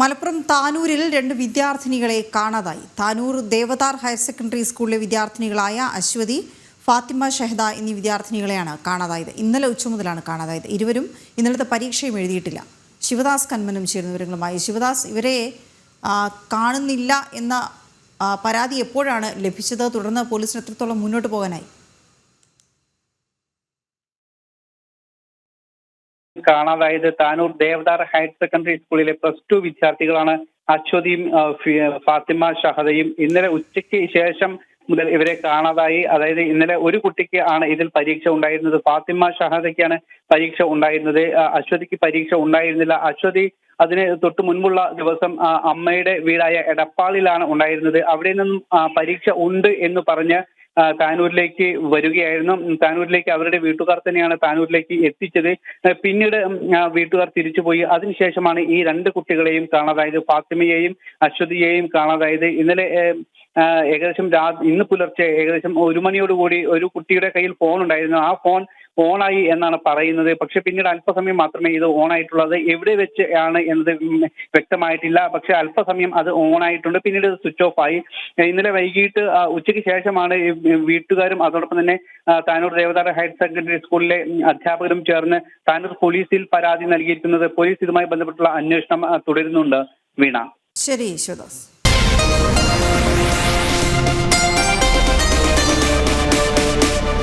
മലപ്പുറം താനൂരിൽ 2 വിദ്യാർത്ഥിനികളെ കാണാതായി. Tanur Devadhar higher secondary സ്കൂളിലെ വിദ്യാർത്ഥിനികളായ അശ്വതി, ഫാത്തിമ ഷഹദ എന്നീ വിദ്യാർത്ഥിനികളെയാണ് കാണാതായത്. ഇന്നലെ ഉച്ചമുതലാണ് കാണാതായത്. ഇരുവരും ഇന്നലത്തെ പരീക്ഷയും എഴുതിയിട്ടില്ല. ശിവദാസ് കന്മനം ചേരുന്ന വിവരങ്ങളുമായി. ശിവദാസ്, ഇവരെ കാണുന്നില്ല എന്ന പരാതി എപ്പോഴാണ് ലഭിച്ചത്? തുടർന്ന് പോലീസിന് എത്രത്തോളം മുന്നോട്ട് പോകാനായി? കാണാതായത് താനൂർ ദേവദാർ ഹയർ സെക്കൻഡറി സ്കൂളിലെ +2 വിദ്യാർത്ഥികളാണ് അശ്വതിയും ഫാത്തിമ ഷഹദയും. ഇന്നലെ ഉച്ചയ്ക്ക് ശേഷം മുതൽ ഇവരെ കാണാതായി. അതായത് ഇന്നലെ ഒരു കുട്ടിക്ക് ആണ് ഇതിൽ പരീക്ഷ ഉണ്ടായിരുന്നത്. ഫാത്തിമ ഷഹദയ്ക്കാണ് പരീക്ഷ ഉണ്ടായിരുന്നത്. അശ്വതിക്ക് പരീക്ഷ ഉണ്ടായിരുന്നില്ല. അശ്വതി അതിന് തൊട്ട് മുൻപുള്ള ദിവസം അമ്മയുടെ വീടായ എടപ്പാളിലാണ് ഉണ്ടായിരുന്നത്. അവിടെ നിന്നും പരീക്ഷ ഉണ്ട് എന്ന് പറഞ്ഞ് താനൂരിലേക്ക് വരികയായിരുന്നു. താനൂരിലേക്ക് അവരുടെ വീട്ടുകാർ തന്നെയാണ് താനൂരിലേക്ക് എത്തിച്ചത്. പിന്നീട് വീട്ടുകാർ തിരിച്ചുപോയി. അതിനുശേഷമാണ് ഈ 2 കുട്ടികളെയും കാണാതായത്. ഫാത്തിമയെയും അശ്വതിയെയും കാണാതായത്. ഇന്നലെ ഏകദേശം ഇന്ന് പുലർച്ചെ ഏകദേശം 1 മണിയോടുകൂടി ഒരു കുട്ടിയുടെ കയ്യിൽ ഫോൺ ഉണ്ടായിരുന്നു. ആ ഫോൺ ഓണായി എന്നാണ് പറയുന്നത്. പക്ഷെ പിന്നീട് അല്പസമയം മാത്രമേ ഇത് ഓണായിട്ടുള്ളത്. എവിടെ വെച്ച് ആണ് എന്നത് വ്യക്തമായിട്ടില്ല. പക്ഷെ അല്പസമയം അത് ഓണായിട്ടുണ്ട്. പിന്നീട് സ്വിച്ച് ഓഫ് ആയി. ഇന്നലെ വൈകിട്ട് ഉച്ചയ്ക്ക് ശേഷമാണ് വീട്ടുകാരും അതോടൊപ്പം തന്നെ താനൂർ ദേവദാർ ഹയർ സെക്കൻഡറി സ്കൂളിലെ അധ്യാപകരും ചേർന്ന് താനൂർ പോലീസിൽ പരാതി നൽകിയിരിക്കുന്നത്. പോലീസ് ഇതുമായി ബന്ധപ്പെട്ടുള്ള അന്വേഷണം തുടരുന്നുണ്ട്. വീണ. ശരി ശിവദാസ്.